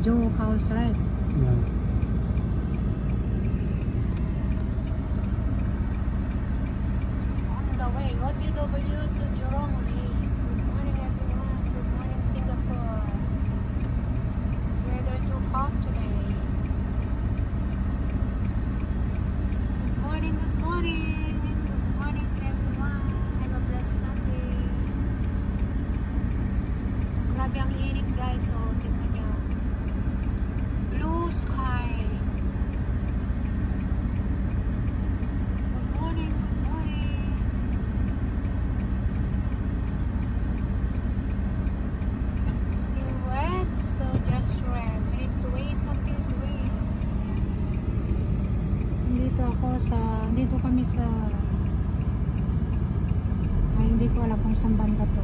Joe House, right? Yeah. On the way, OTW to Jurong Lake. Good morning, everyone. Good morning, Singapore. Weather too hot today. Good morning, good morning. Good morning, everyone. Have a blessed Sunday. Grabe ang init, guys. So, tingnan nyo. Blue sky. Good morning, good morning. Still wet, so just wet. We need to wait until it rain. Dito kami sa, hindi ko alam kung saan banda to.